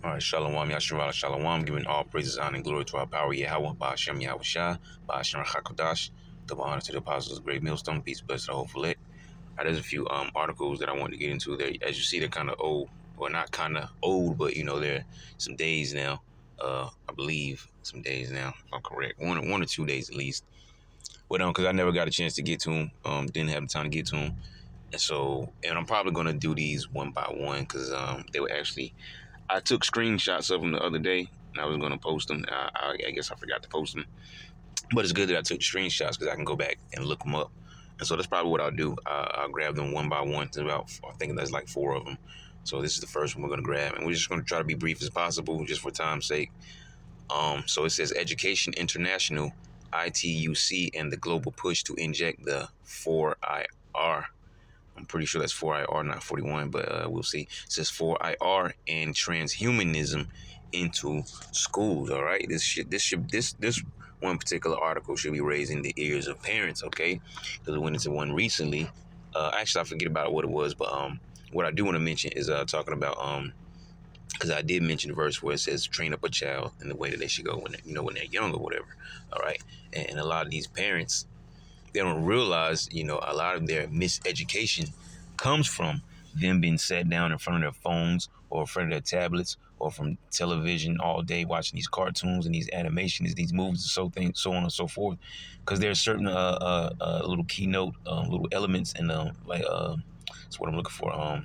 All right, Shalom, Yasharala, Shalom, giving all praises, honor, and glory to our power, Yahweh, Ba'ashem, Yahweh Shah, Ba'ashem, Hakodash, double honor to the apostles, great millstone, peace, blessed, the whole fillet. There's a few articles that I wanted to get into there. As you see, they're kind of old, well, not kind of old, but, they're some days now, I believe, some days now, if I'm correct, one or 2 days at least. But, because I never got a chance to get to them, didn't have the time to get to them. And I'm probably going to do these one by one, because they were actually, I took screenshots of them the other day, and I was going to post them. I guess I forgot to post them. But it's good that I took the screenshots because I can go back and look them up. And so that's probably what I'll do. I'll grab them one by one. I think there's like 4 of them. So this is the first one we're going to grab. And we're just going to try to be brief as possible just for time's sake. So it says Education International, ITUC, and the global push to inject the 4IR. I'm pretty sure that's 4IR, not 41, but we'll see. It says 4IR and transhumanism into schools. All right, this one particular article should be raising the ears of parents. Okay, because we went into one recently. Actually, I forget about what it was, but what I do want to mention is talking about because I did mention the verse where it says train up a child in the way that they should go when they're young or whatever. All right, and a lot of these parents, they don't realize, a lot of their miseducation comes from them being sat down in front of their phones or in front of their tablets or from television all day watching these cartoons and these animations, these movies, and so on and so forth. Because there's certain little keynote little elements and that's what I'm looking for.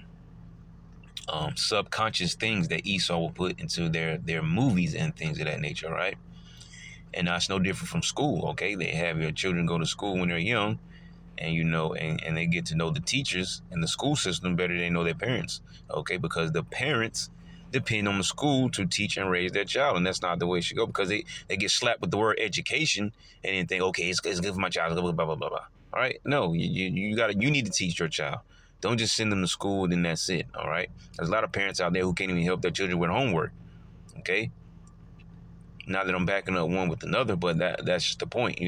Subconscious things that Esau will put into their movies and things of that nature, right? And that's no different from school, okay? They have your children go to school when they're young, and and they get to know the teachers and the school system better than they know their parents, okay? Because the parents depend on the school to teach and raise their child, and that's not the way it should go, because they get slapped with the word education and then think, okay, it's good for my child, blah, blah, blah, blah, blah. All right? No, you need to teach your child. Don't just send them to school and then that's it, all right? There's a lot of parents out there who can't even help their children with homework, okay? Not that I'm backing up one with another, but that's just the point.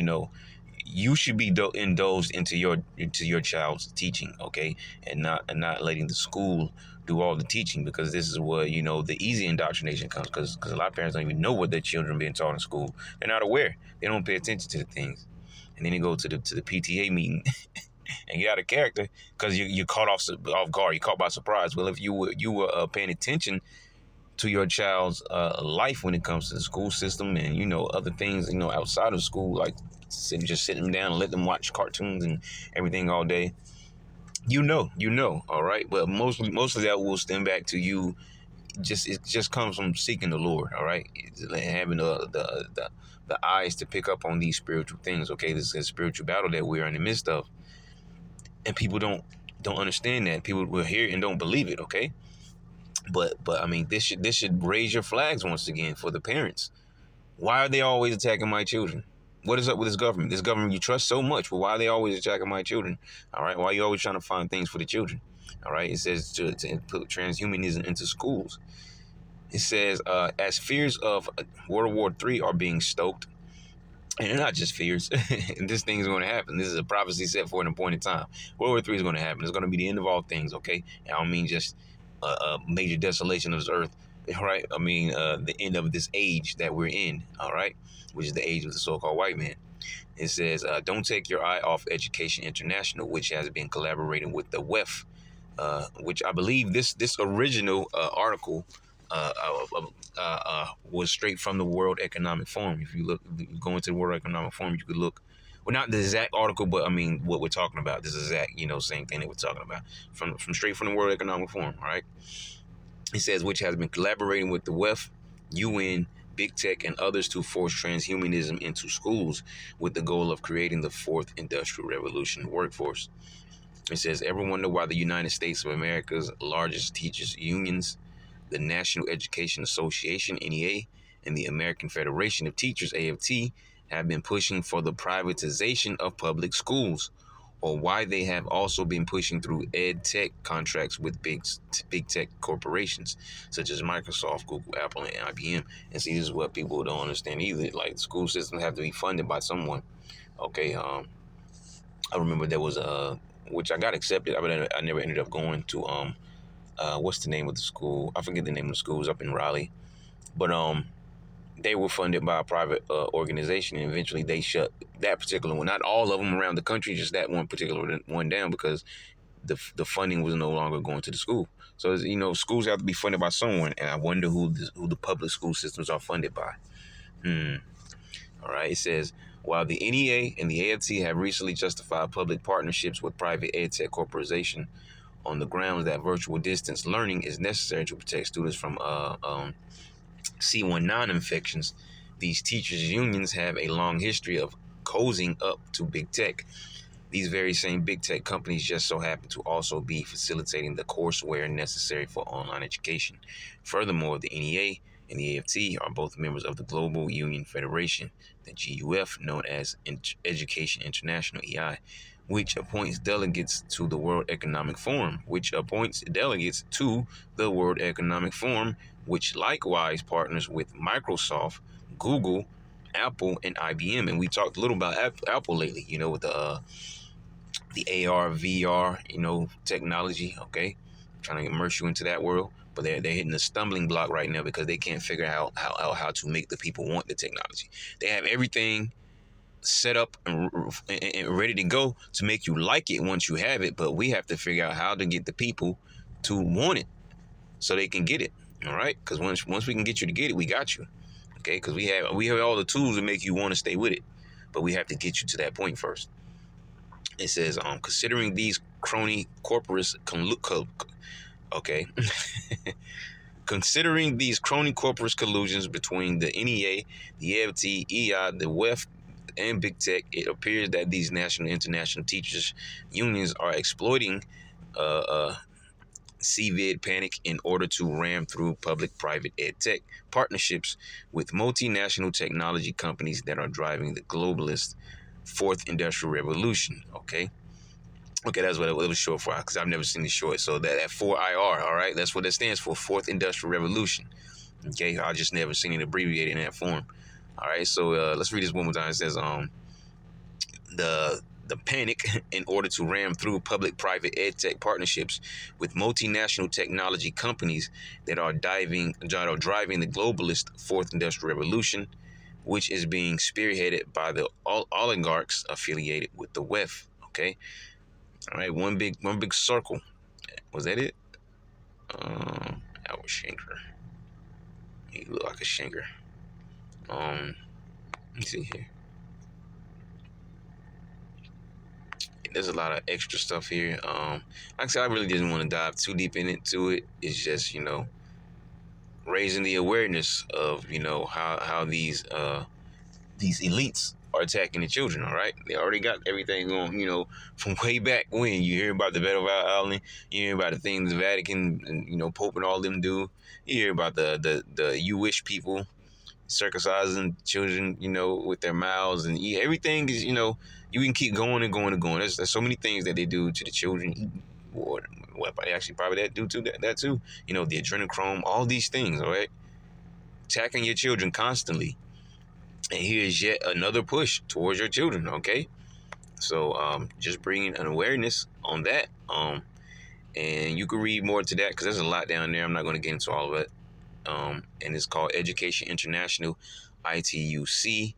You should be indulged into your child's teaching, okay, and not letting the school do all the teaching, because this is where the easy indoctrination comes, because a lot of parents don't even know what their children are being taught in school. They're not aware. They don't pay attention to the things, and then they go to the PTA meeting and get out of character because you're caught off guard. You're caught by surprise. Well, if you were paying attention to your child's life when it comes to the school system and other things outside of school, like just sit them down and let them watch cartoons and everything all day, all right. But most of that will stem back to you. It just comes from seeking the Lord, all right, having the eyes to pick up on these spiritual things. Okay, this is a spiritual battle that we are in the midst of, and people don't understand that. People will hear it and don't believe it. Okay. But I mean, this should raise your flags once again for the parents. Why are they always attacking my children? What is up with this government? This government you trust so much, but why are they always attacking my children? All right, why are you always trying to find things for the children? All right, it says to put transhumanism into schools. It says as fears of World War III are being stoked, and they're not just fears. This thing is going to happen. This is a prophecy set for an appointed time. World War III is going to happen. It's going to be the end of all things. Okay, and I don't mean just a major desolation of this earth, right? I mean, the end of this age that we're in, all right, which is the age of the so-called white man. It says, don't take your eye off Education International, which has been collaborating with the WEF, which I believe this original article was straight from the World Economic Forum. If you go into the World Economic Forum, you could look. Well, not the exact article, but I mean what we're talking about. This is exact, same thing that we're talking about from straight from the World Economic Forum. All right. It says, which has been collaborating with the WEF, UN, big tech, and others to force transhumanism into schools with the goal of creating the fourth industrial revolution workforce. It says, ever wonder why the United States of America's largest teachers unions, the National Education Association, NEA, and the American Federation of Teachers, AFT, have been pushing for the privatization of public schools, or why they have also been pushing through ed tech contracts with big tech corporations such as Microsoft, Google, Apple, and IBM. And see, this is what people don't understand either. Like, the school systems have to be funded by someone. Okay, I remember there was which I got accepted, but I never ended up going to what's the name of the school? I forget the name of the school. It was up in Raleigh, but they were funded by a private organization, and eventually they shut that particular one. Not all of them around the country, just that one particular one down because the funding was no longer going to the school. So schools have to be funded by someone, and I wonder who the public school systems are funded by. All right, it says, while the NEA and the AFT have recently justified public partnerships with private edtech corporations on the grounds that virtual distance learning is necessary to protect students from C19 infections, these teachers' unions have a long history of cozying up to big tech. These very same big tech companies just so happen to also be facilitating the courseware necessary for online education. Furthermore, the NEA and the AFT are both members of the Global Union Federation, the GUF, known as Education International, EI, which appoints delegates to the World Economic Forum, which likewise partners with Microsoft, Google, Apple, and IBM. And we talked a little about Apple lately, with the AR, VR, technology, okay? Trying to immerse you into that world. But they're hitting a stumbling block right now because they can't figure out how to make the people want the technology. They have everything set up and ready to go to make you like it once you have it, but we have to figure out how to get the people to want it so they can get it. All right, because once we can get you to get it, we got you. Okay, because we have all the tools to make you want to stay with it, but we have to get you to that point first. It says, considering these crony corporate considering these crony corporate collusions between the NEA, the AFT, EI, the WEF, and big tech, it appears that these national and international teachers unions are exploiting CVID panic in order to ram through public-private ed tech partnerships with multinational technology companies that are driving the globalist fourth industrial revolution. Okay, that's what it was short for, because I've never seen it short. So that 4IR, all right, that's what it stands for, fourth industrial revolution. Okay, I just never seen it abbreviated in that form. All right, so let's read this one more time. It says, the panic in order to ram through public-private edtech partnerships with multinational technology companies that are driving the globalist fourth industrial revolution, which is being spearheaded by the oligarchs affiliated with the WEF. Okay, all right, one big circle. Was that it? Howard Schenker. He looked like a Schenker. Let me see here. There's a lot of extra stuff here. Like I said, I really didn't want to dive too deep into it. It's just, raising the awareness of, how these elites are attacking the children, all right? They already got everything going, from way back when. You hear about the Battle of Island, you hear about the things the Vatican and, Pope and all them do. You hear about the Jewish people circumcising children, with their mouths, and everything is, you can keep going and going and going. There's so many things that they do to the children, or what they actually probably do to that too. The adrenochrome, all these things, all right? Attacking your children constantly. And here's yet another push towards your children, okay? So just bringing an awareness on that. And you can read more to that because there's a lot down there. I'm not going to get into all of it. And it's called Education International, ITUC,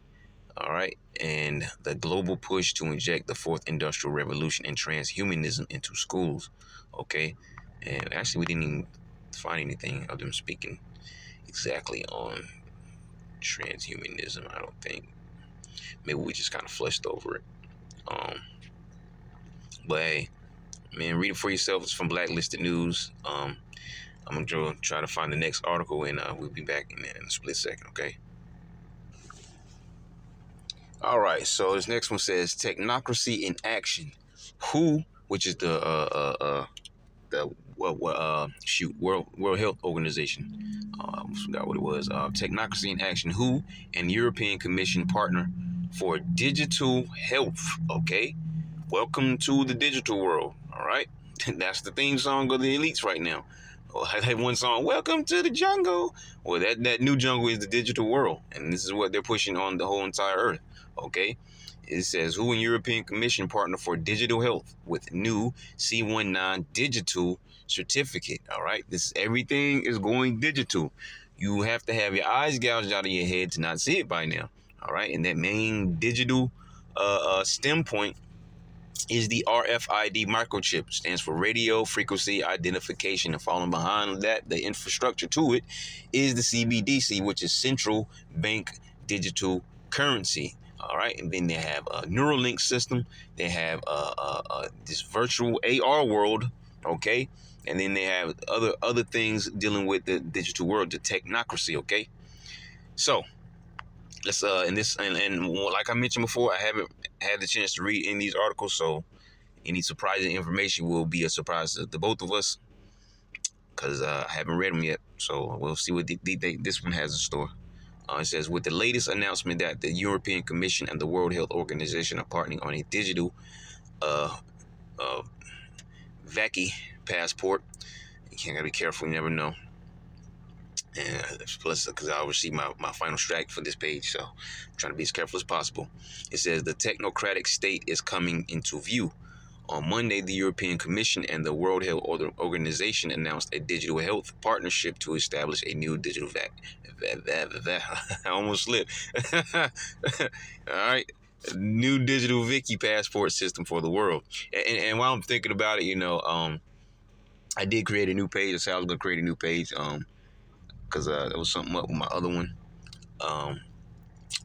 all right, and the global push to inject the fourth industrial revolution and transhumanism into schools, okay? And actually, we didn't even find anything of them speaking exactly on transhumanism, I don't think. Maybe we just kind of flushed over it. But hey, man, read it for yourself. It's from Blacklisted News. I'm going to try to find the next article, and we'll be back in a split second, okay? All right, so this next one says, Technocracy in Action. WHO, which is the World Health Organization. I forgot what it was. Technocracy in Action. WHO and European Commission partner for digital health, okay? Welcome to the digital world, all right? That's the theme song of the elites right now. I had one song, Welcome to the Jungle. Well, that new jungle is the digital world, and this is what they're pushing on the whole entire earth, okay? It says, WHO and European Commission partner for digital health with new C19 digital certificate. All right, everything is going digital. You have to have your eyes gouged out of your head to not see it by now. All right, and that main digital stem point is the RFID microchip. Stands for radio frequency identification. And following behind that, the infrastructure to it is the CBDC, which is central bank digital currency. All right, and then they have a Neuralink system. They have this virtual AR world. Okay, and then they have other things dealing with the digital world, the technocracy. Okay, so let's and like I mentioned before, I haven't had the chance to read in these articles, so any surprising information will be a surprise to the both of us, because I haven't read them yet. So we'll see what this one has in store. It says, with the latest announcement that the European Commission and the World Health Organization are partnering on a digital Vaki passport. You can't gotta be careful, you never know. And plus, because I'll receive my final strike for this page, so I'm trying to be as careful as possible. It says the technocratic state is coming into view. On Monday, the European Commission and the World Health Organization announced a digital health partnership to establish a new digital I almost slipped. All right. A new digital Viki passport system for the world. And while I'm thinking about it, I did create a new page. I said I was going to create a new page because there was something up with my other one.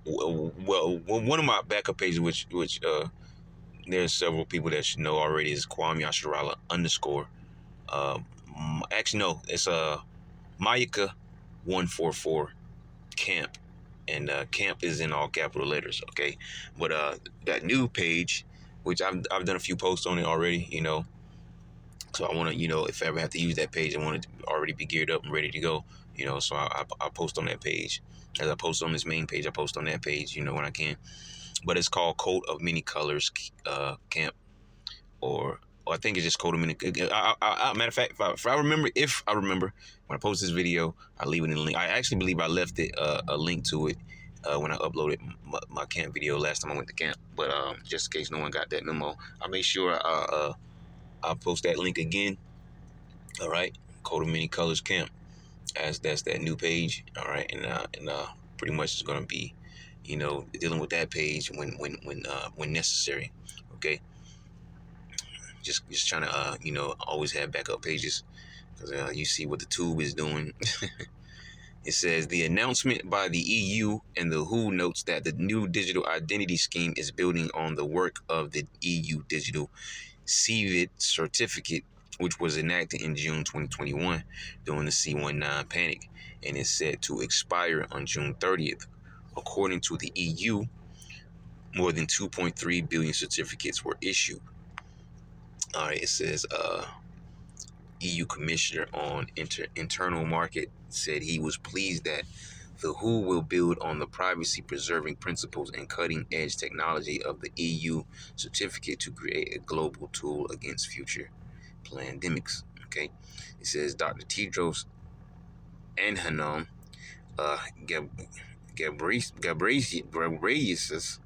Well, one of my backup pages, which there's several people that should know already, is Kwame Asharala _ actually no, it's Mayaka 144 Camp, and Camp is in all capital letters. Okay, but that new page, which I've done a few posts on it already, so I want to, if I ever have to use that page, I want it to already be geared up and ready to go, so I post on that page. As I post on this main page, I post on that page, when I can. But it's called Coat of Many Colors Camp, or I think it's just Coat of Many. Matter of fact, if I remember, when I post this video, I leave it in the link. I actually believe I left it a link to it when I uploaded my camp video last time I went to camp. But just in case no one got that memo, I'll make sure I'll post that link again. All right, Coat of Many Colors Camp, as that's that new page. All right, and pretty much it's gonna be, dealing with that page when necessary. Okay, just trying to always have backup pages, because you see what the tube is doing. It says the announcement by the EU and the WHO notes that the new digital identity scheme is building on the work of the EU digital CVID certificate, which was enacted in June 2021 during the C19 panic, and is set to expire on June 30th. According to the EU, more than 2.3 billion certificates were issued. All right, it says EU Commissioner on Internal Market said he was pleased that the WHO will build on the privacy-preserving principles and cutting-edge technology of the EU certificate to create a global tool against future pandemics. Okay, it says Dr. Tedros Adhanom Ghebreyesus,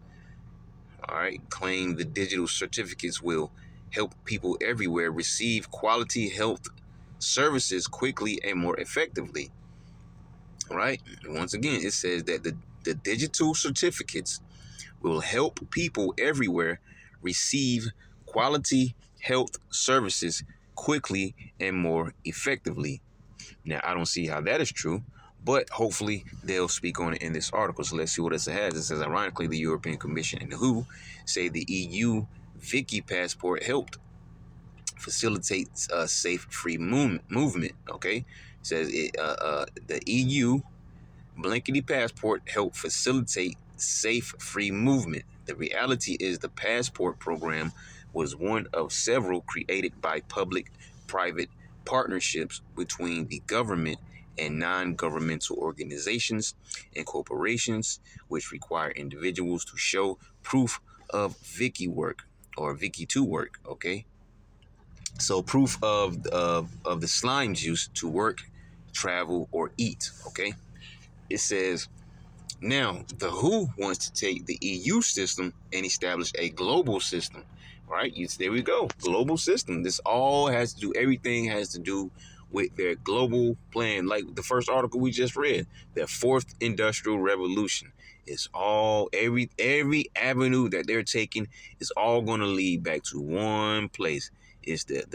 all right, claimed the digital certificates will help people everywhere receive quality health services quickly and more effectively. All right, and once again, it says that the digital certificates will help people everywhere receive quality health services quickly and more effectively. Now, I don't see how that is true, but hopefully they'll speak on it in this article. So let's see what it has. It says, ironically, the European Commission and the WHO say the EU Viki passport helped facilitate safe, free movement. Okay, it says the EU blankety passport helped facilitate safe, free movement. The reality is the passport program was one of several created by public-private partnerships between the government and non-governmental organizations and corporations, which require individuals to show proof of Viki work or Viki2 work. Okay, so proof of the slime juice to work, travel, or eat. Okay, it says now the WHO wants to take the EU system and establish a global system Right? There we go. Global system. This all has to do, everything has to do with their global plan. Like the first article we just read, their fourth industrial revolution. It's all, every avenue that they're taking is all going to lead back to one place. It's the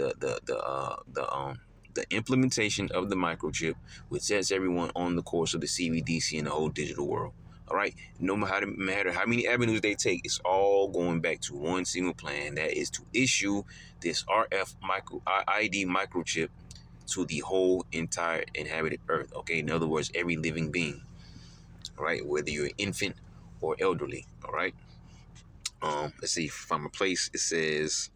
implementation of the microchip, which sets everyone on the course of the CBDC and the whole digital world. All right. No matter how many avenues they take, it's all going back to one single plan. That is to issue this RFID microchip to the whole entire inhabited earth. Okay. In other words, every living being. All right. Whether you're an infant or elderly. All right. Let's see. From a place, it says.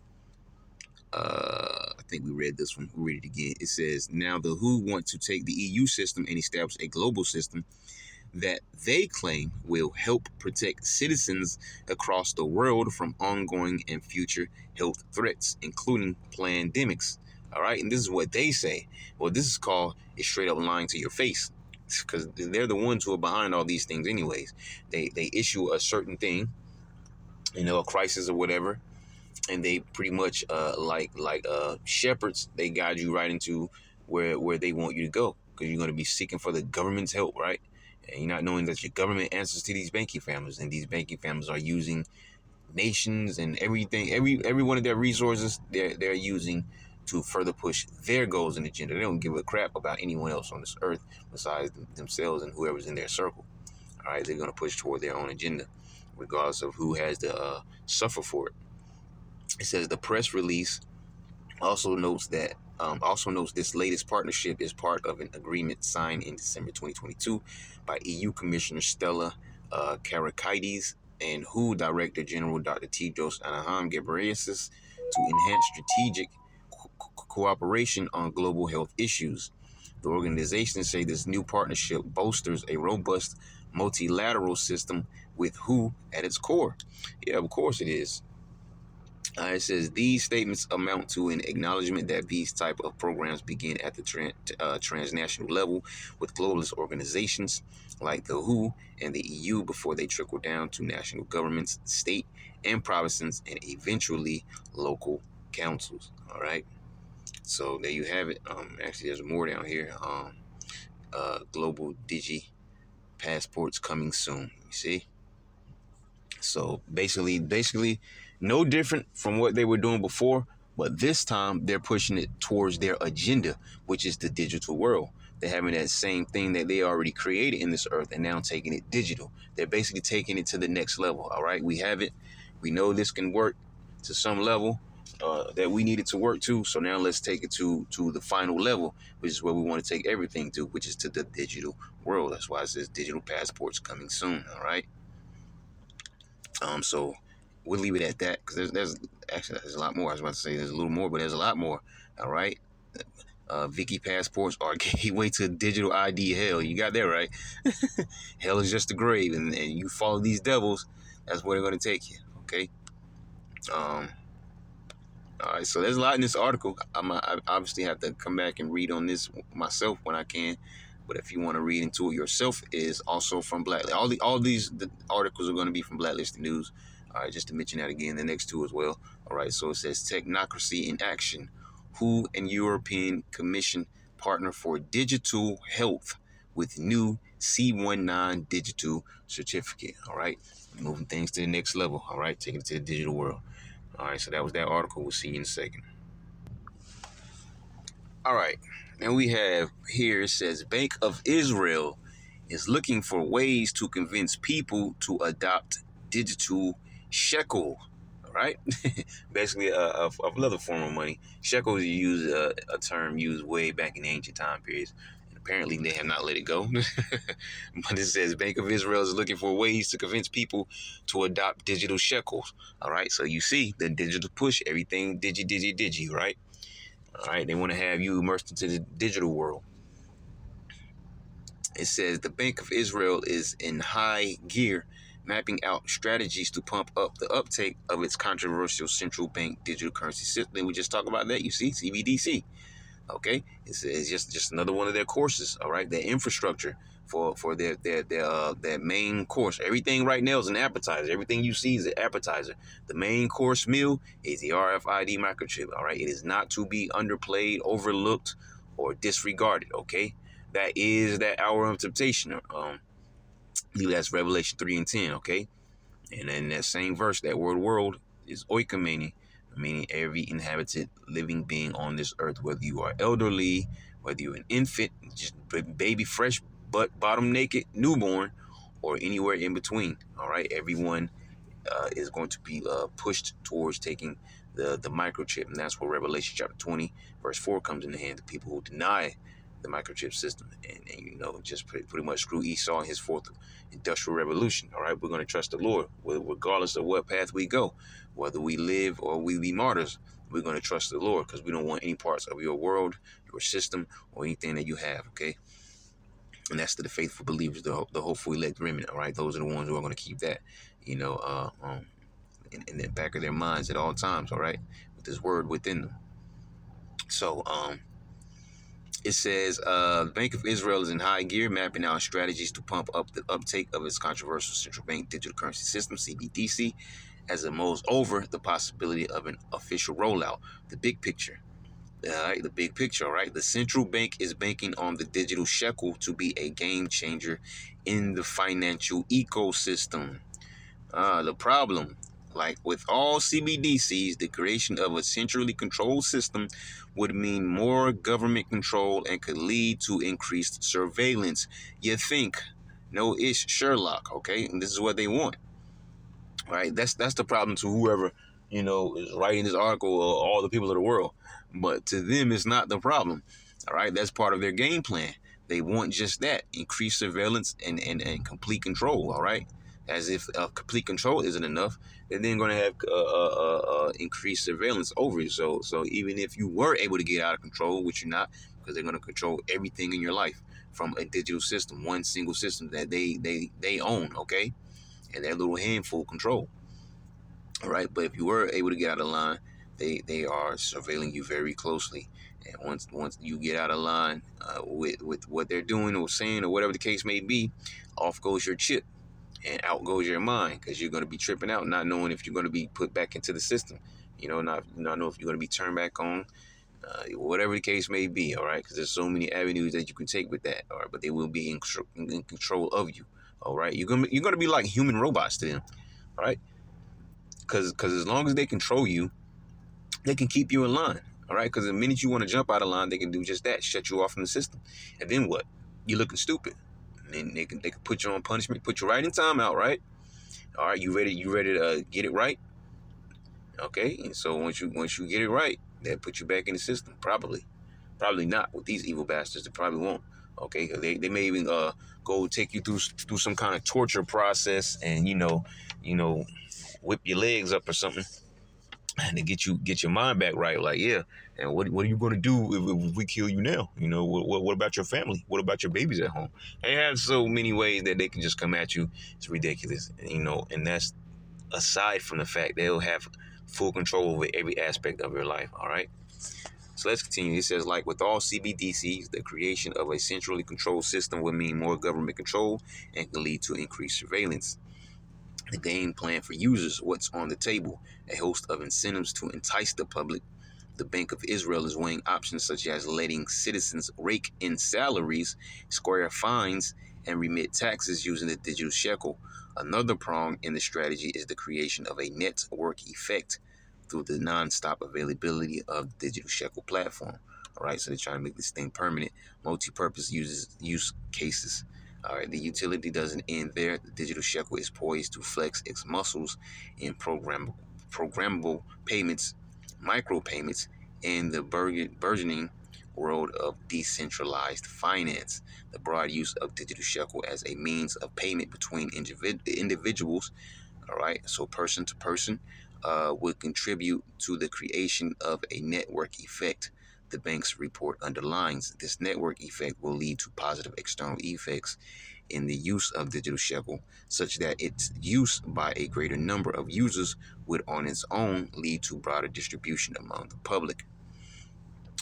I think we read this one. We'll read it again. It says, now the WHO want to take the EU system and establish a global system that they claim will help protect citizens across the world from ongoing and future health threats, including pandemics. All right, and this is what they say. Well, this is called a straight up lying to your face, because they're the ones who are behind all these things anyways. They issue a certain thing, a crisis or whatever, and they pretty much like shepherds, they guide you right into where they want you to go, because you're going to be seeking for the government's help, right? And you're not knowing that your government answers to these banking families, and these banking families are using nations and everything, every one of their resources they're using to further push their goals and agenda. They don't give a crap about anyone else on this earth besides themselves and whoever's in their circle. All right, they're going to push toward their own agenda, regardless of who has to suffer for it. It says the press release also notes this latest partnership is part of an agreement signed in December 2022 by EU Commissioner Stella Kyriakides and WHO Director General Dr. Tedros Adhanom Ghebreyesus to enhance strategic cooperation on global health issues. The organization say this new partnership bolsters a robust multilateral system with WHO at its core. Yeah, of course it is. It says these statements amount to an acknowledgement that these type of programs begin at the transnational level with globalist organizations like the WHO and the EU before they trickle down to national governments, state and provinces, and eventually local councils. All right. So there you have it. Actually, there's more down here. Global Digi passports coming soon. You see. So basically, no different from what they were doing before, but this time they're pushing it towards their agenda, which is the digital world. They're having that same thing that they already created in this earth and now taking it digital. They're basically taking it to the next level. All right, we have it. We know this can work to some level that we need it to work to. So now let's take it to the final level, which is where we want to take everything to, which is to the digital world. That's why it says digital passports coming soon. All right. So we'll leave it at that, because there's a lot more. I was about to say there's a little more, but there's a lot more. All right. Vicky passports are gateway to digital ID hell. You got that right. Hell is just a grave, and you follow these devils, that's where they're going to take you. Okay. All right. So there's a lot in this article. I obviously have to come back and read on this myself when I can. But if you want to read into it yourself, is also from Blacklist. All these articles are going to be from Blacklisted News. All right, just to mention that again, the next two as well. All right, so it says Technocracy in Action. WHO and European Commission partner for digital health with new C19 digital certificate. All right, moving things to the next level. All right, taking it to the digital world. All right, so that was that article. We'll see you in a second. All right. And we have here, it says Bank of Israel is looking for ways to convince people to adopt digital shekel. All right. Basically, another form of money. Shekel is a term used way back in ancient time periods. And apparently, they have not let it go. But it says Bank of Israel is looking for ways to convince people to adopt digital shekels. All right. So you see the digital push, everything digi, right? All right, they want to have you immersed into the digital world. It says the Bank of Israel is in high gear, mapping out strategies to pump up the uptake of its controversial central bank digital currency system. We just talked about that. You see, CBDC. Okay, it's just another one of their courses. All right, their infrastructure for their main course. Everything right now is an appetizer. Everything you see is an appetizer. The main course meal is the RFID microchip. All right, it is not to be underplayed, overlooked, or disregarded. Okay, that is that hour of temptation. I believe that's Revelation 3:10. Okay, and in that same verse, that word world is oikomene, meaning every inhabited living being on this earth, whether you are elderly, whether you're an infant, just baby fresh, butt bottom naked, newborn, or anywhere in between. All right, everyone is going to be pushed towards taking the microchip, and that's where Revelation chapter 20, verse 4 comes in the hand. The people who deny the microchip system and just pretty much screw Esau and his fourth industrial revolution. All right, we're going to trust the Lord regardless of what path we go, whether we live or we be martyrs. We're going to trust the Lord because we don't want any parts of your world, your system, or anything that you have. Okay, and that's to the faithful believers, the hopeful elect remnant. All right, those are the ones who are going to keep that, in the back of their minds at all times. All right, with this word within them. So, it says the Bank of Israel is in high gear, mapping out strategies to pump up the uptake of its controversial central bank digital currency system, CBDC, as it mulls over the possibility of an official rollout. The big picture. All right, the big picture, all right? The central bank is banking on the digital shekel to be a game changer in the financial ecosystem. The problem, like with all CBDCs, the creation of a centrally controlled system would mean more government control and could lead to increased surveillance. You think, no ish Sherlock, okay? And this is what they want, right? That's the problem to whoever, is writing this article or all the people of the world. But to them, it's not the problem, all right? That's part of their game plan. They want just that, increased surveillance and complete control, all right? As if complete control isn't enough, they're then going to have increased surveillance over you. So even if you were able to get out of control, which you're not, because they're going to control everything in your life from a digital system, one single system that they own, okay? And that little handful control. All right, but if you were able to get out of line, they are surveilling you very closely. And once you get out of line with what they're doing or saying or whatever the case may be, off goes your chip and out goes your mind, because you're going to be tripping out, not knowing if you're going to be put back into the system. Not know if you're going to be turned back on, whatever the case may be. All right, because there's so many avenues that you can take with that. All right, but they will be in control of you. All right, you're gonna be like human robots to them. All right, because as long as they control you, they can keep you in line. All right, because the minute you want to jump out of line, they can do just that, shut you off from the system, and then what? You're looking stupid. And then they can put you on punishment, put you right in timeout. Right? All right, you ready? You ready to get it right? Okay, and so once you get it right, they'll put you back in the system. Probably not with these evil bastards. They probably won't. Okay, they may even go take you through some kind of torture process and whip your legs up or something and to get your mind back right. Like, yeah, and what are you gonna do if we kill you now? What about your family? What about your babies at home? They have so many ways that they can just come at you. It's ridiculous, and that's aside from the fact they'll have full control over every aspect of your life. All right. So let's continue. It says, like with all CBDCs, the creation of a centrally controlled system would mean more government control and can lead to increased surveillance. The game plan for users, what's on the table, a host of incentives to entice the public. The Bank of Israel is weighing options such as letting citizens rake in salaries, square fines, and remit taxes using the digital shekel. Another prong in the strategy is the creation of a network effect through the non-stop availability of the digital shekel platform. All right, so they're trying to make this thing permanent. Multi-purpose use cases. All right, the utility doesn't end there. The digital shekel is poised to flex its muscles in programmable payments, micropayments, and the burgeoning world of decentralized finance. The broad use of digital shekel as a means of payment between individuals, all right, so person to person, would contribute to the creation of a network effect. The bank's report underlines this network effect will lead to positive external effects in the use of digital shekel, such that its use by a greater number of users would on its own lead to broader distribution among the public.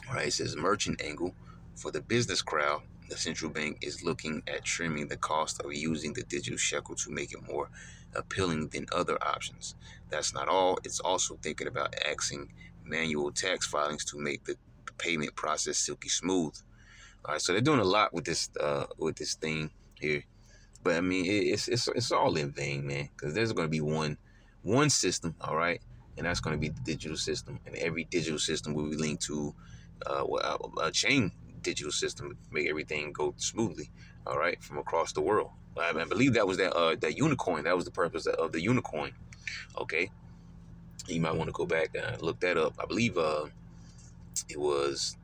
All right, it says merchant angle. For the business crowd, the central bank is looking at trimming the cost of using the digital shekel to make it more appealing than other options. That's not all. It's also thinking about axing manual tax filings to make the payment process silky smooth. All right, so they're doing a lot with this thing here. But I mean, it's all in vain, man. Because there's going to be one system, all right, and that's going to be the digital system, and every digital system will be linked to a chain digital system to make everything go smoothly, all right, from across the world. I believe that was that unicorn. That was the purpose of the unicorn. Okay, you might want to go back and look that up. I believe it was.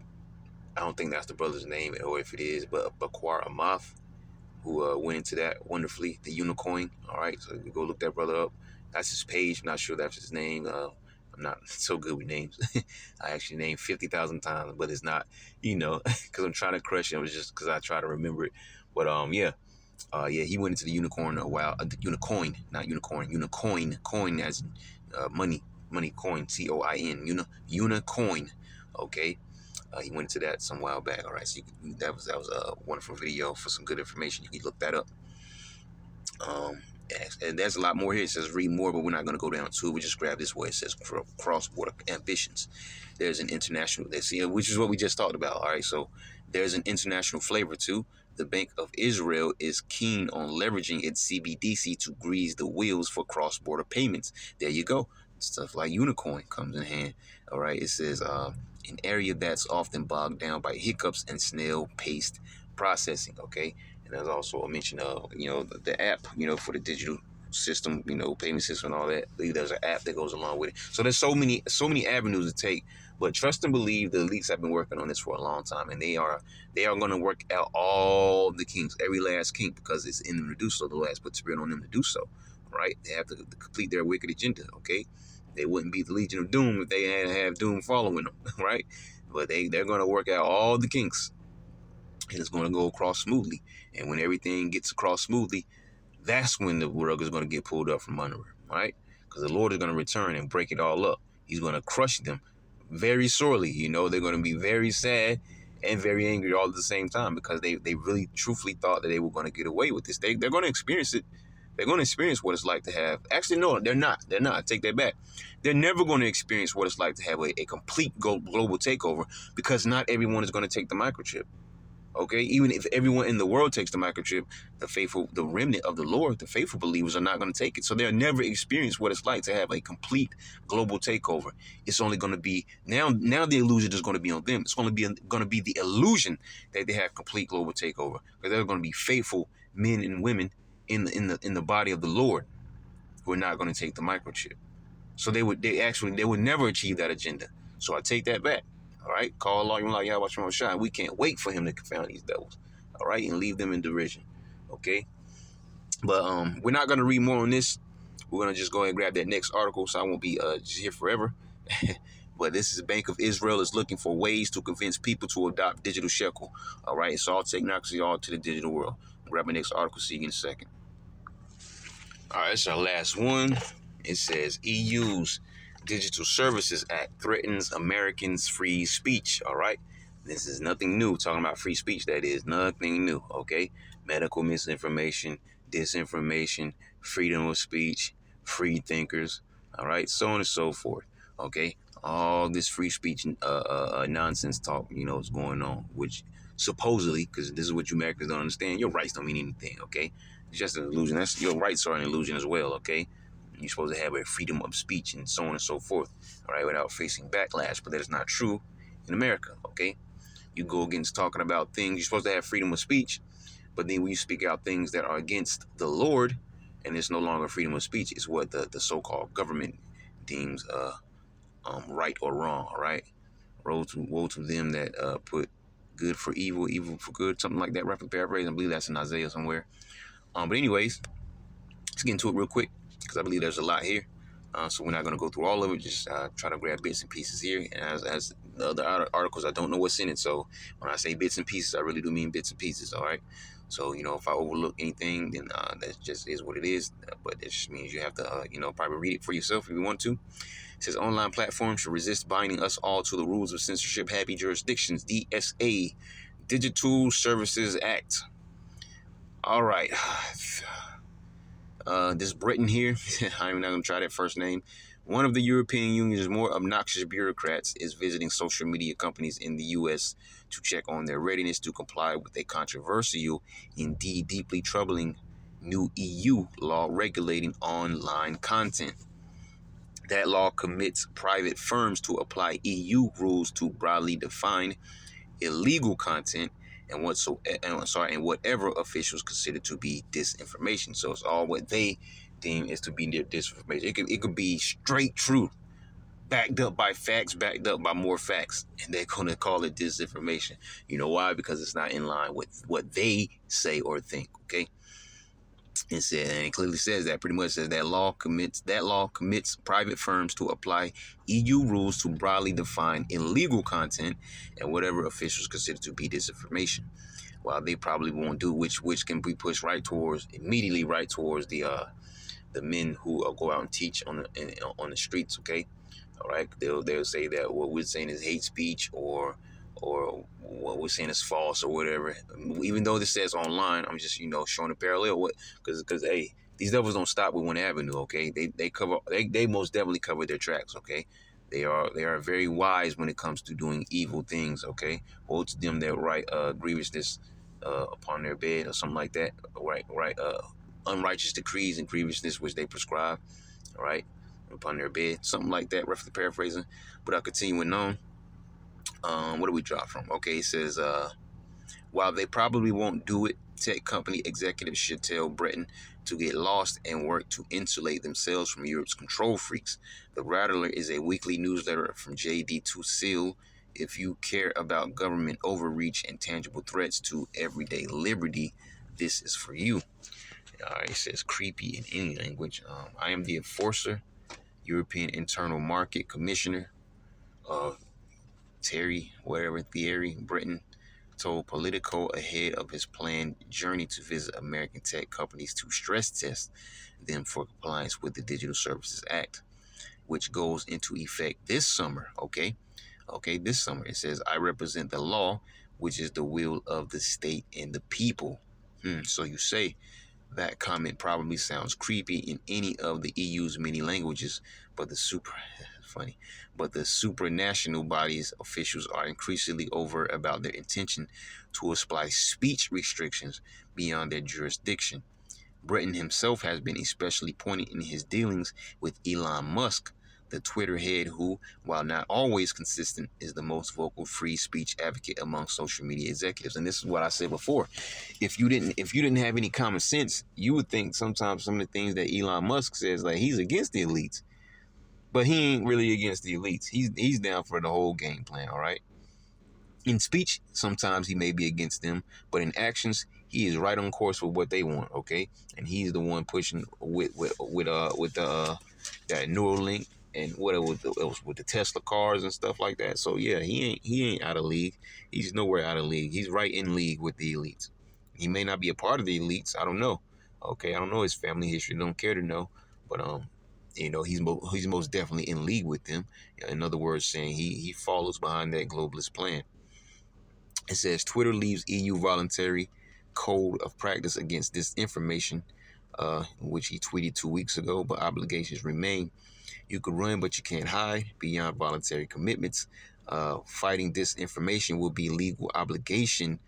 I don't think that's the brother's name, or if it is, but Bakwar Amath, who went into that wonderfully, the unicorn. All right, so you go look that brother up. That's his page. I'm not sure that's his name. I'm not so good with names. I actually named 50,000 times, but it's not, because I'm trying to crush it. It was just because I try to remember it. But yeah, he went into the unicorn a while. Unicoin, not unicorn. Unicoin, coin as money coin, coin. Unicoin. Okay. He went into that some while back. All right, so that was a wonderful video for some good information. You can look that up. And there's a lot more here. It says read more, but we're not going to go down to it. We just grab this where it says cross-border ambitions. There's an international, which is what we just talked about. All right, so there's an international flavor too. The Bank of Israel is keen on leveraging its CBDC to grease the wheels for cross-border payments. There you go. Stuff like Unicoin comes in hand. All right, it says an area that's often bogged down by hiccups and snail-paced processing. Okay, and there's also a mention of the app for the digital system, payment system and all that. I believe there's an app that goes along with it. So there's so many avenues to take. But trust and believe the elites have been working on this for a long time, and they are going to work out all the kinks, every last kink, because it's in them to do so. The Lord has put spirit on them to do so. Right? They have to complete their wicked agenda. Okay, they wouldn't be the Legion of Doom if they had to have Doom following them. Right? But they're going to work out all the kinks, and it's going to go across smoothly. And when everything gets across smoothly, that's when the rug is going to get pulled up from under him, right? Because the Lord is going to return and break it all up. He's going to crush them very sorely. They're going to be very sad and very angry all at the same time, because they really truthfully thought that they were going to get away with this. They're going to experience it. They're going to experience what it's like to have. Actually, no, they're not. They're not. Take that back. They're never going to experience what it's like to have a complete global takeover, because not everyone is going to take the microchip. Okay, even if everyone in the world takes the microchip, the remnant of the Lord, the faithful believers are not going to take it. So they'll never experience what it's like to have a complete global takeover. It's only going to be now the illusion is going to be on them. It's going to be the illusion that they have complete global takeover, because they're going to be faithful men and women in the body of the Lord who are not going to take the microchip. So they would never achieve that agenda. So I take that back. All right, call Allah, like Yahweh Shai. We can't wait for him to confound these devils. All right, and leave them in derision. Okay, but we're not gonna read more on this. We're gonna just go ahead and grab that next article, so I won't be just here forever. But this is the Bank of Israel is looking for ways to convince people to adopt digital shekel. All right, it's all technocracy, all to the digital world. Grab my next article. See you in a second. All right, it's our last one. It says EU's Digital Services Act threatens Americans' free speech. All right. This is nothing new. Talking about free speech, that is nothing new. Okay. Medical misinformation, disinformation, freedom of speech, free thinkers. All right. So on and so forth. Okay. All this free speech nonsense talk, is going on, which supposedly, because this is what you Americans don't understand, your rights don't mean anything. Okay. It's just an illusion. Your rights are an illusion as well. Okay. You're supposed to have a freedom of speech and so on and so forth, all right, without facing backlash. But that is not true in America, okay? You go against talking about things. You're supposed to have freedom of speech, but then when you speak out things that are against the Lord, and it's no longer freedom of speech, it's what the so-called government deems right or wrong, all right? Woe to them that put good for evil, evil for good, something like that, roughly paraphrase. I believe that's in Isaiah somewhere. But anyways, let's get into it real quick, because I believe there's a lot here. So we're not going to go through all of it. Just try to grab bits and pieces here. And as the other articles, I don't know what's in it. So when I say bits and pieces, I really do mean bits and pieces. All right. So, if I overlook anything, then that just is what it is. But it just means you have to, probably read it for yourself if you want to. It says online platforms should resist binding us all to the rules of censorship-happy jurisdictions. DSA, Digital Services Act. All right. This Britain here, I'm not going to try that first name. One of the European Union's more obnoxious bureaucrats is visiting social media companies in the U.S. to check on their readiness to comply with a controversial, indeed deeply troubling, new EU law regulating online content. That law commits private firms to apply EU rules to broadly define illegal content and whatever officials consider to be disinformation. So it's all what they deem is to be disinformation. It could be straight truth, backed up by facts, backed up by more facts, and they're gonna call it disinformation. You know why? Because it's not in line with what they say or think. Okay. It clearly says that, pretty much says that law commits private firms to apply EU rules to broadly define illegal content and whatever officials consider to be disinformation. While they probably won't do, which can be pushed immediately right towards the men who go out and teach on the streets. Okay, all right, they'll say that what we're saying is hate speech or what we're saying is false or whatever. Even though this says online, I'm just showing a parallel. Because hey, these devils don't stop with one avenue. Okay, they most definitely cover their tracks. Okay, they are very wise when it comes to doing evil things. Okay, woe to them that write grievousness upon their bed or something like that. Right, unrighteous decrees and grievousness which they prescribe. All right, upon their bed, something like that. Roughly paraphrasing, but I'll continue on. What do we drop from? Okay, it says, while they probably won't do it, tech company executives should tell Britain to get lost and work to insulate themselves from Europe's control freaks. The Rattler is a weekly newsletter from JD2Seal. If you care about government overreach and tangible threats to everyday liberty, this is for you. It says creepy in any language. I am the enforcer, European Internal Market Commissioner. Thierry Breton told Politico ahead of his planned journey to visit American tech companies to stress test them for compliance with the Digital Services Act, which goes into effect this summer. Okay, this summer. It says, I represent the law, which is the will of the state and the people. So you say that comment probably sounds creepy in any of the EU's many languages, but the supranational bodies officials are increasingly overt about their intention to apply speech restrictions beyond their jurisdiction. Britain himself has been especially pointed in his dealings with Elon Musk, the Twitter head who, while not always consistent, is the most vocal free speech advocate among social media executives. And this is what I said before. If you didn't have any common sense, you would think sometimes some of the things that Elon Musk says, like he's against the elites. But he ain't really against the elites. He's down for the whole game plan, all right? In speech, sometimes he may be against them, but in actions, he is right on course with what they want, okay? And he's the one pushing with that Neuralink and whatever with the Tesla cars and stuff like that. So yeah, he ain't out of league. He's nowhere out of league. He's right in league with the elites. He may not be a part of the elites. I don't know. Okay, I don't know his family history. Don't care to know. But he's most definitely in league with them. In other words, saying he follows behind that globalist plan. It says Twitter leaves EU voluntary code of practice against disinformation, which he tweeted 2 weeks ago, but obligations remain. You could run, but you can't hide. Beyond voluntary commitments, fighting disinformation will be legal obligation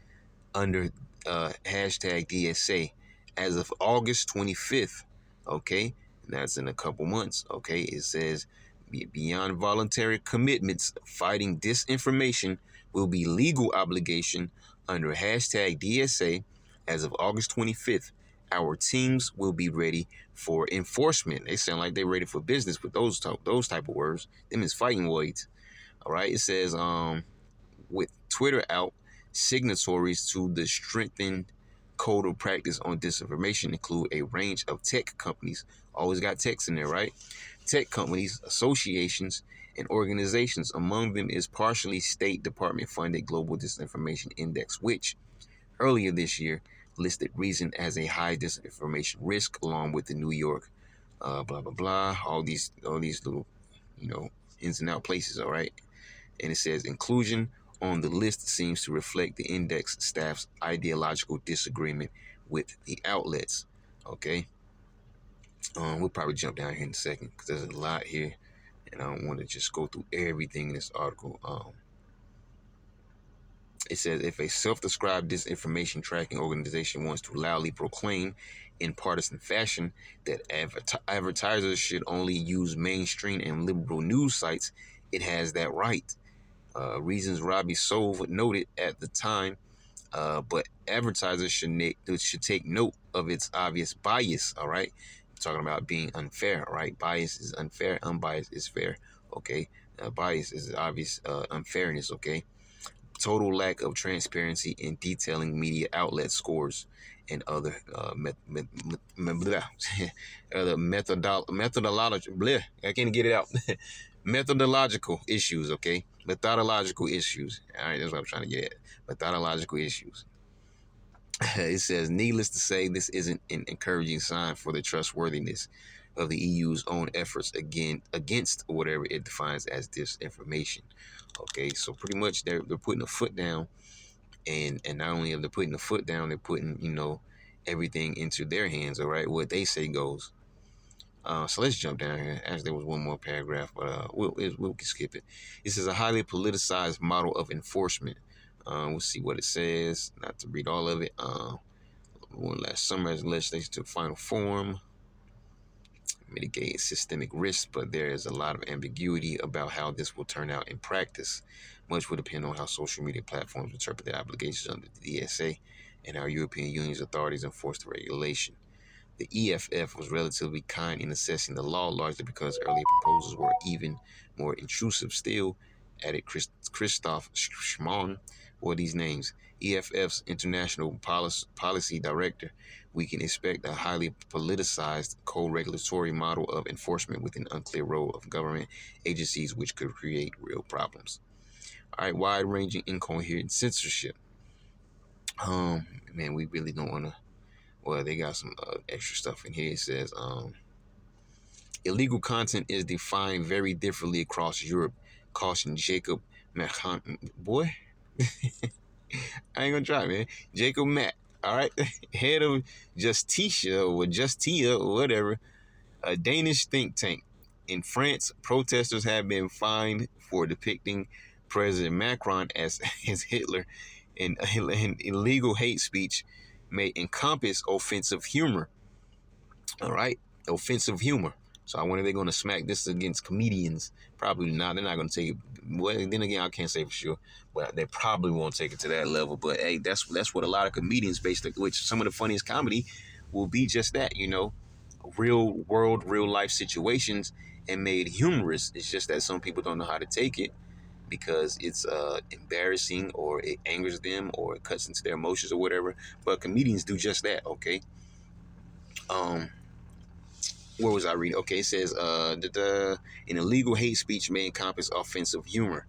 under hashtag DSA as of August 25th. Okay, that's in a couple months. Okay, it says beyond voluntary commitments, fighting disinformation will be legal obligation under hashtag DSA as of August 25th. Our teams will be ready for enforcement. They sound like they're ready for business with those type of words. Them is fighting words. All right. It says with Twitter out, signatories to the strengthened code of practice on disinformation include a range of tech companies. Always got techs in there, right? Tech companies, associations, and organizations. Among them is partially State Department funded Global Disinformation Index, which earlier this year listed reason as a high disinformation risk, along with the New York, blah blah blah, all these little ins and out places. All right. And it says inclusion on the list seems to reflect the index staff's ideological disagreement with the outlets. Okay. We'll probably jump down here in a second because there's a lot here, and I don't want to just go through everything in this article. It says if a self-described disinformation tracking organization wants to loudly proclaim in partisan fashion that advertisers should only use mainstream and liberal news sites, it has that right. Reasons Robbie Sove noted at the time, but advertisers should take note of its obvious bias. All right, I'm talking about being unfair. All right, bias is unfair, unbiased is fair. Okay, bias is obvious unfairness. Okay, total lack of transparency in detailing media outlet scores and other methodological. I can't get it out. Methodological issues. Okay, methodological issues. All right, that's what I'm trying to get at. Methodological issues. It says, needless to say, this isn't an encouraging sign for the trustworthiness of the EU's own efforts against whatever it defines as disinformation. Okay, so pretty much they're putting a foot down, and not only are they putting a foot down, they're putting everything into their hands. All right, what they say goes. So let's jump down here. Actually, there was one more paragraph, but we'll skip it. This is a highly politicized model of enforcement. We'll see what it says. Not to read all of it. One last summer as legislation took final form, mitigate systemic risk, but there is a lot of ambiguity about how this will turn out in practice. Much will depend on how social media platforms interpret their obligations under the DSA and how European Union's authorities enforce the regulation. The EFF was relatively kind in assessing the law, largely because earlier proposals were even more intrusive. Still, added Christoph Schmann, what are these names? EFF's International Policy Director, we can expect a highly politicized co-regulatory model of enforcement with an unclear role of government agencies, which could create real problems. All right, wide-ranging incoherent censorship. Man, we really don't want to. Well, they got some extra stuff in here. It says, illegal content is defined very differently across Europe, cautioned Jacob Machan. Boy, I ain't gonna try, man. Jacob Matt, all right, head of Justitia or Justia or whatever, a Danish think tank. In France, protesters have been fined for depicting President Macron as Hitler, and illegal hate speech may encompass offensive humor. All right, offensive humor. So I wonder if they're going to smack this against comedians. Probably not. They're not going to take it. Well, then again, I can't say for sure, but they probably won't take it to that level. But hey, that's what a lot of comedians, which some of the funniest comedy will be just that, real world, real life situations and made humorous. It's just that some people don't know how to take it because it's embarrassing or it angers them or it cuts into their emotions or whatever. But comedians do just that. Okay. Where was I reading? Okay, it says, an illegal hate speech may encompass offensive humor.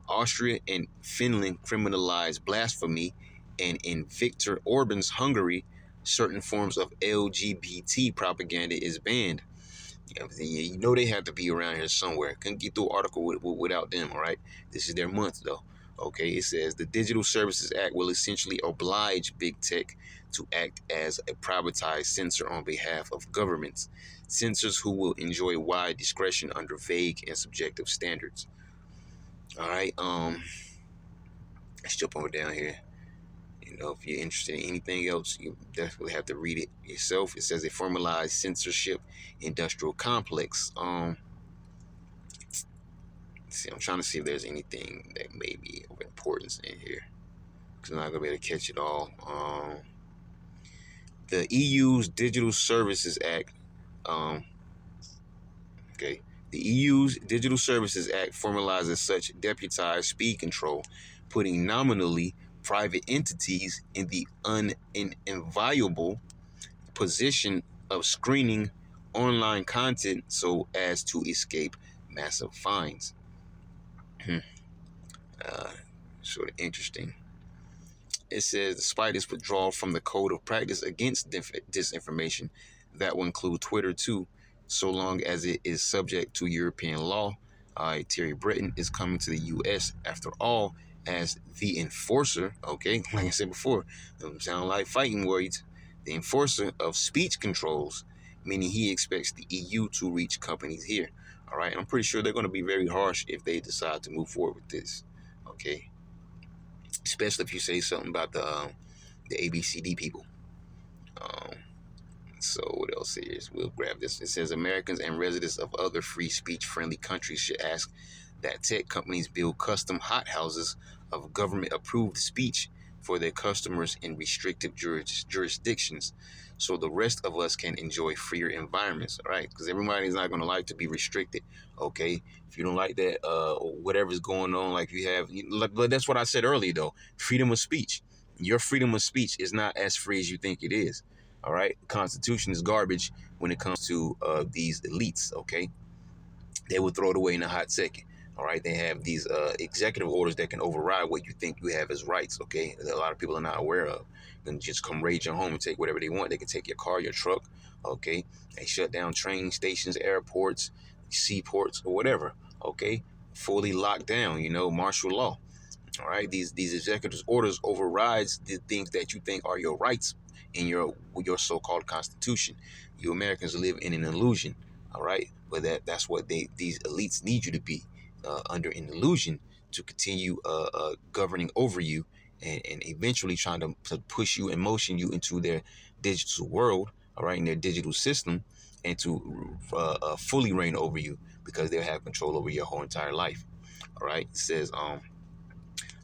Austria and Finland criminalize blasphemy, and in Viktor Orban's Hungary, certain forms of LGBT propaganda is banned. You know they have to be around here somewhere. Couldn't get through an article without them, all right? This is their month, though. Okay, it says the Digital Services Act will essentially oblige big tech to act as a privatized censor on behalf of governments, censors who will enjoy wide discretion under vague and subjective standards. All right, let's jump over down here. If you're interested in anything else, you definitely have to read it yourself. It says a formalized censorship industrial complex. See, I'm trying to see if there's anything that may be of importance in here, because I'm not gonna be able to catch it all. The EU's Digital Services Act. Okay. The EU's Digital Services Act formalizes such deputized speed control, putting nominally private entities in the inviolable position of screening online content so as to escape massive fines. Sort of interesting. It says, despite its withdrawal from the Code of Practice against disinformation, that will include Twitter too, so long as it is subject to European law. All right, Terry Britton is coming to the U.S. after all as the enforcer. Okay, like I said before, them sound like fighting words. The enforcer of speech controls, meaning he expects the EU to reach companies here. All right, I'm pretty sure they're going to be very harsh if they decide to move forward with this. Okay, especially if you say something about the ABCD people. Um, So what else is? We'll grab this. It says Americans and residents of other free speech friendly countries should ask that tech companies build custom hothouses of government approved speech for their customers in restrictive jurisdictions so the rest of us can enjoy freer environments, all right? Because everybody's not going to like to be restricted, okay? If you don't like that, whatever's going on, like you have, but that's what I said earlier, though. Freedom of speech. Your freedom of speech is not as free as you think it is. All right, the Constitution is garbage when it comes to these elites. Okay, they will throw it away in a hot second. All right, they have these executive orders that can override what you think you have as rights. Okay, that a lot of people are not aware of. Then just come raid your home and take whatever they want. They can take your car, your truck. Okay, they shut down train stations, airports, seaports, or whatever. Okay, fully locked down. Martial law. All right, these executive orders overrides the things that you think are your rights in your so-called constitution. You Americans live in an illusion. All right, but that's what these elites need you to be under an illusion to continue governing over you and eventually trying to push you and motion you into their digital world. All right, in their digital system, and to fully reign over you because they'll have control over your whole entire life. All right, it says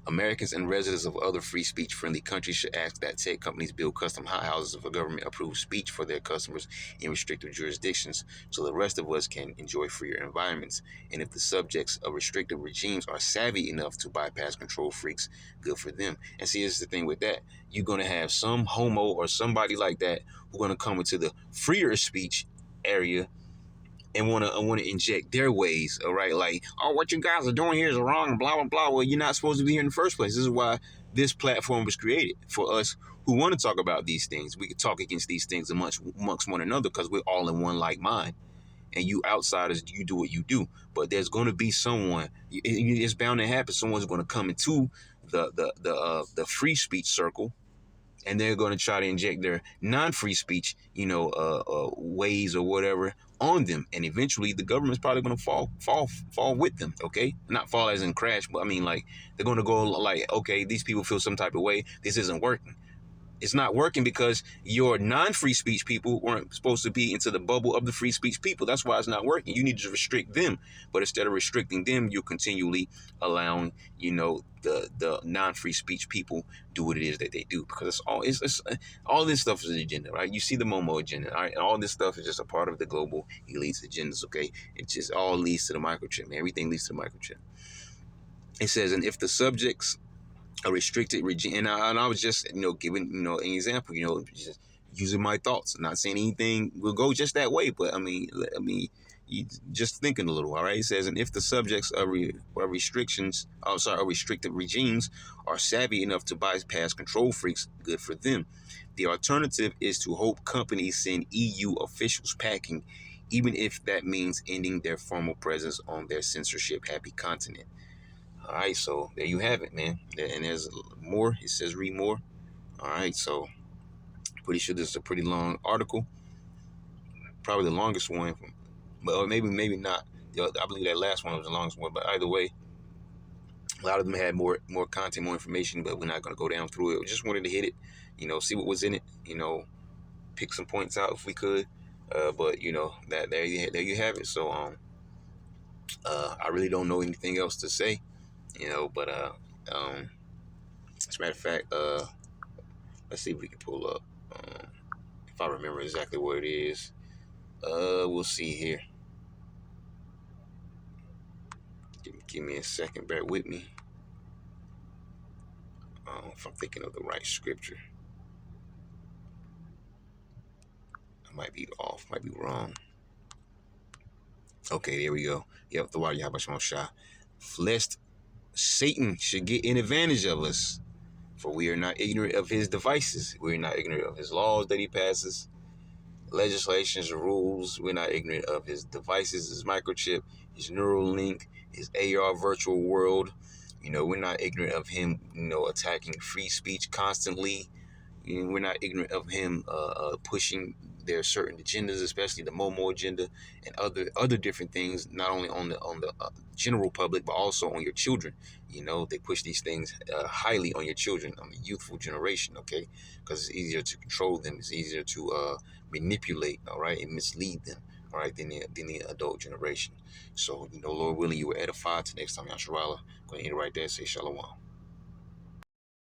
Americans and residents of other free speech friendly countries should ask that tech companies build custom hothouses of government approved speech for their customers in restrictive jurisdictions so the rest of us can enjoy freer environments. And if the subjects of restrictive regimes are savvy enough to bypass control freaks, good for them. And see, this is the thing with that. You're going to have some homo or somebody like that who's going to come into the freer speech area and want to inject their ways, all right? Like, oh, what you guys are doing here is wrong, blah blah blah. Well, you're not supposed to be here in the first place. This is why this platform was created for us who want to talk about these things. We can talk against these things amongst one another because we're all in one like mind. And you outsiders, you do what you do. But there's going to be someone. It's bound to happen. Someone's going to come into the free speech circle and they're going to try to inject their non-free speech, ways or whatever on them, and eventually the government's probably going to fall with them. Okay, not fall as in crash, but I mean like they're going to go like, okay, these people feel some type of way. This isn't working. It's not working because your non-free speech people weren't supposed to be into the bubble of the free speech people. That's why it's not working. You need to restrict them. But instead of restricting them, you're continually allowing, the non-free speech people do what it is that they do. Because it's all this stuff is an agenda, right? You see the Momo agenda, all right? And all this stuff is just a part of the global elite's agendas, okay? It just all leads to the microchip, man. Everything leads to the microchip. It says, and if the subjects a restricted regime. And I was just, giving, an example, just using my thoughts, not saying anything will go just that way, but I mean, you just thinking a little, all right? It says, and if the subjects of restricted regimes are savvy enough to bypass control freaks, good for them. The alternative is to hope companies send EU officials packing, even if that means ending their formal presence on their censorship-happy continent. All right, so there you have it, man. And there's more. It says read more. All right, so pretty sure this is a pretty long article. Probably the longest one, but maybe not. I believe that last one was the longest one. But either way, a lot of them had more content, more information. But we're not going to go down through it. We just wanted to hit it, see what was in it. Pick some points out if we could. But that there you have it. So I really don't know anything else to say. But as a matter of fact, let's see if we can pull up. If I remember exactly what it is, we'll see here. Give me a second. Bear with me. If I'm thinking of the right scripture, I might be off. Might be wrong. Okay, there we go. Yep, the Wadi Habasham Shah. Lest Satan should get an advantage of us. For we are not ignorant of his devices. We are not ignorant of his laws that he passes, legislations, rules. We're not ignorant of his devices, his microchip, his neural link, his AR virtual world. We're not ignorant of him, attacking free speech constantly. We're not ignorant of him pushing their certain agendas, especially the Momo agenda and other different things, not only on the general public, but also on your children. They push these things highly on your children, on the youthful generation, okay? Because it's easier to control them. It's easier to manipulate, all right, and mislead them, all right, than the adult generation. So, Lord willing, you were edified. Till next time, Yasharala. Go ahead and end it right there. Say shalom.